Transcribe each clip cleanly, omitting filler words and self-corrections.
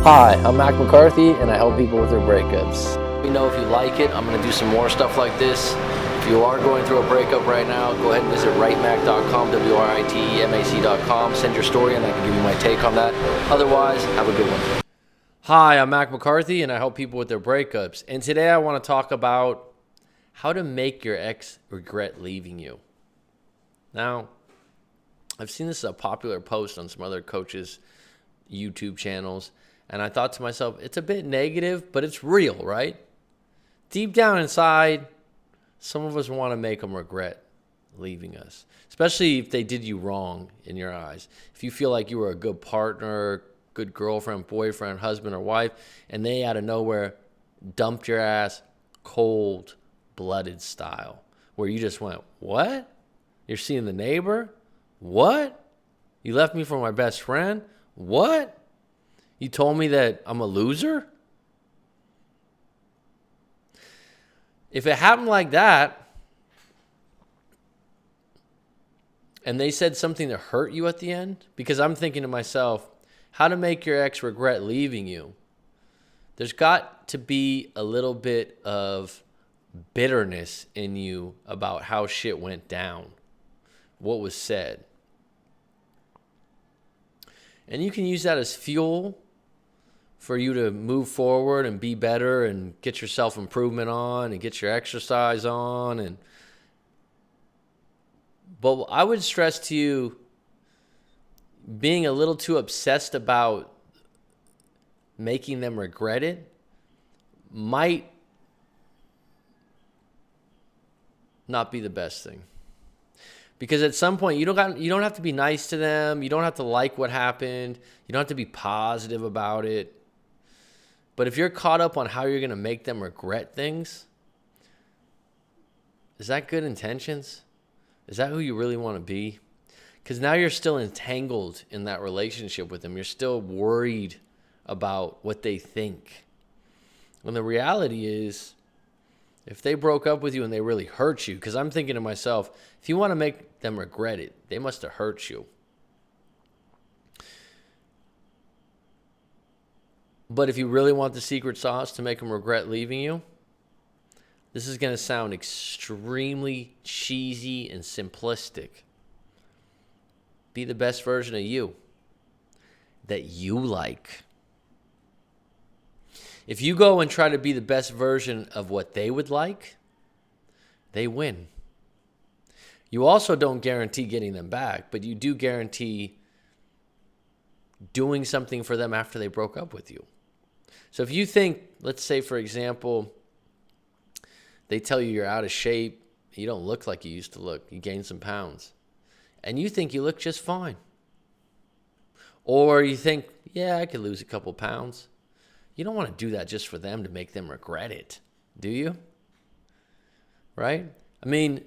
Hi, I'm Mac McCarthy, and I help people with their breakups. Let me know if you like it. I'm going to do some more stuff like this. If you are going through a breakup right now, go ahead and visit writemac.com, WRITEMAC.com. Send your story, and I can give you my take on that. Otherwise, have a good one. Hi, I'm Mac McCarthy, and I help people with their breakups. And today I want to talk about how to make your ex regret leaving you. Now, I've seen this as a popular post on some other coaches' YouTube channels, and I thought to myself, it's a bit negative, but it's real, right? Deep down inside, some of us want to make them regret leaving us, especially if they did you wrong in your eyes. If you feel like you were a good partner, good girlfriend, boyfriend, husband, or wife, and they out of nowhere dumped your ass cold-blooded style, where you just went, what? You're seeing the neighbor? What? You left me for my best friend? What? You told me that I'm a loser? If it happened like that, and they said something to hurt you at the end, because I'm thinking to myself, how to make your ex regret leaving you, there's got to be a little bit of bitterness in you about how shit went down, what was said. And you can use that as fuel for you to move forward and be better and get your self-improvement on and get your exercise on. But I would stress to you, being a little too obsessed about making them regret it might not be the best thing. Because at some point, you don't have to be nice to them. You don't have to like what happened. You don't have to be positive about it. But if you're caught up on how you're going to make them regret things, is that good intentions? Is that who you really want to be? Because now you're still entangled in that relationship with them. You're still worried about what they think. When the reality is, if they broke up with you and they really hurt you, because I'm thinking to myself, if you want to make them regret it, they must have hurt you. But if you really want the secret sauce to make them regret leaving you, this is going to sound extremely cheesy and simplistic. Be the best version of you that you like. If you go and try to be the best version of what they would like, they win. You also don't guarantee getting them back, but you do guarantee doing something for them after they broke up with you. So if you think, let's say, for example, they tell you you're out of shape, you don't look like you used to look, you gained some pounds, and you think you look just fine. Or you think, yeah, I could lose a couple pounds. You don't want to do that just for them to make them regret it, do you? Right? I mean,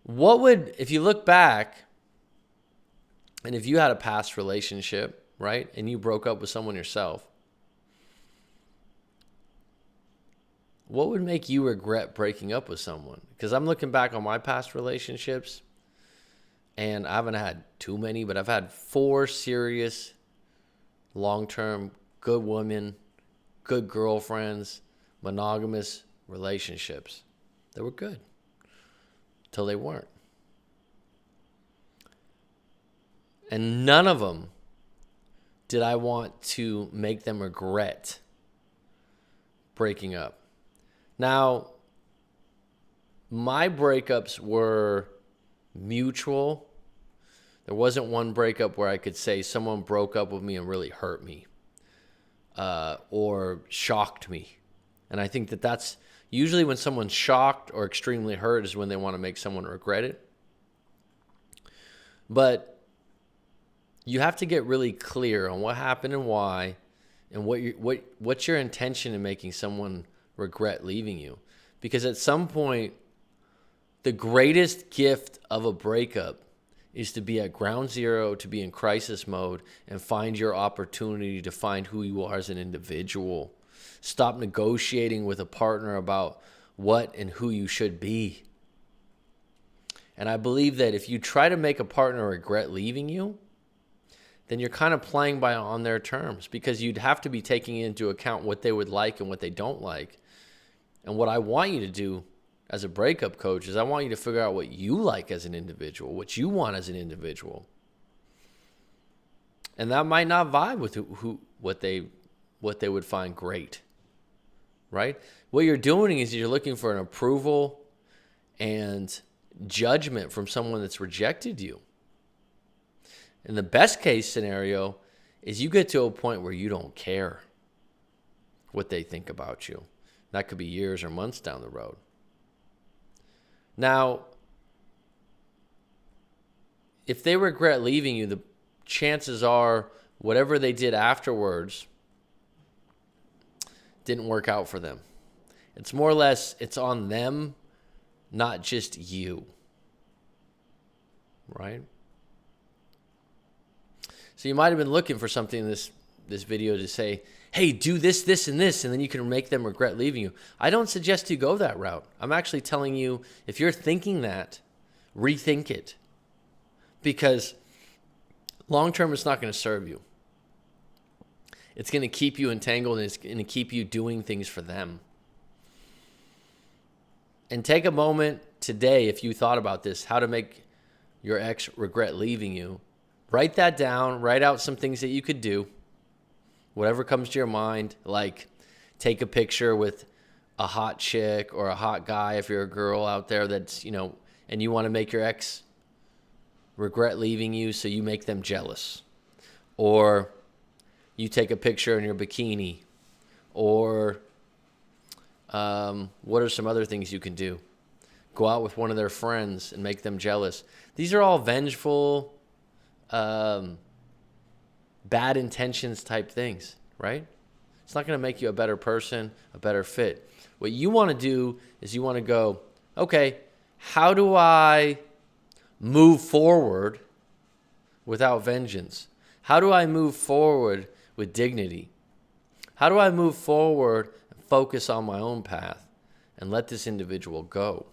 if you look back, and if you had a past relationship, right, and you broke up with someone yourself, what would make you regret breaking up with someone? Because I'm looking back on my past relationships, and I haven't had too many, but I've had 4 serious, long-term, good women, good girlfriends, monogamous relationships that were good till they weren't. And none of them did I want to make them regret breaking up. Now, my breakups were mutual. There wasn't one breakup where I could say someone broke up with me and really hurt me or shocked me. And I think that's usually when someone's shocked or extremely hurt is when they want to make someone regret it. But you have to get really clear on what happened and why, and what's your intention in making someone regret leaving you. Because at some point, the greatest gift of a breakup is to be at ground zero, to be in crisis mode, and find your opportunity to find who you are as an individual. Stop negotiating with a partner about what and who you should be. And I believe that if you try to make a partner regret leaving you, then you're kind of playing by on their terms, because you'd have to be taking into account what they would like and what they don't like. And what I want you to do as a breakup coach is I want you to figure out what you like as an individual, what you want as an individual. And that might not vibe with what they would find great, right? What you're doing is you're looking for an approval and judgment from someone that's rejected you. And the best case scenario is you get to a point where you don't care what they think about you. That could be years or months down the road. Now, if they regret leaving you, the chances are whatever they did afterwards didn't work out for them. It's more or less, it's on them, not just you. Right? So you might have been looking for something in this video to say, hey, do this, this, and this, and then you can make them regret leaving you. I don't suggest you go that route. I'm actually telling you, if you're thinking that, rethink it. Because long term, it's not going to serve you. It's going to keep you entangled, and it's going to keep you doing things for them. And take a moment today, if you thought about this, how to make your ex regret leaving you. Write that down. Write out some things that you could do. Whatever comes to your mind, like take a picture with a hot chick or a hot guy if you're a girl out there that's, and you want to make your ex regret leaving you, so you make them jealous. Or you take a picture in your bikini. Or what are some other things you can do? Go out with one of their friends and make them jealous. These are all vengeful, bad intentions type things, right? It's not going to make you a better person, a better fit. What you want to do is you want to go, okay, how do I move forward without vengeance? How do I move forward with dignity? How do I move forward and focus on my own path and let this individual go?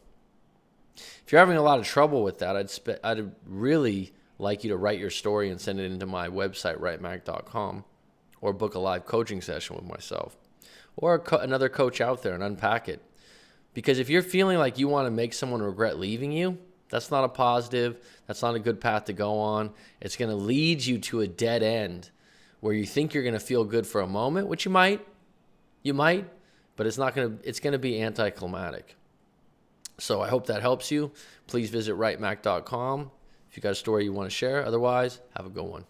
If you're having a lot of trouble with that, I'd really like you to write your story and send it into my website, writemac.com, or book a live coaching session with myself or another coach out there and unpack it. Because if you're feeling like you want to make someone regret leaving you, that's not a positive. That's not a good path to go on. It's going to lead you to a dead end where you think you're going to feel good for a moment, which you might, but it's going to be anticlimactic. So I hope that helps you. Please visit writemac.com if you got a story you want to share. Otherwise, have a good one.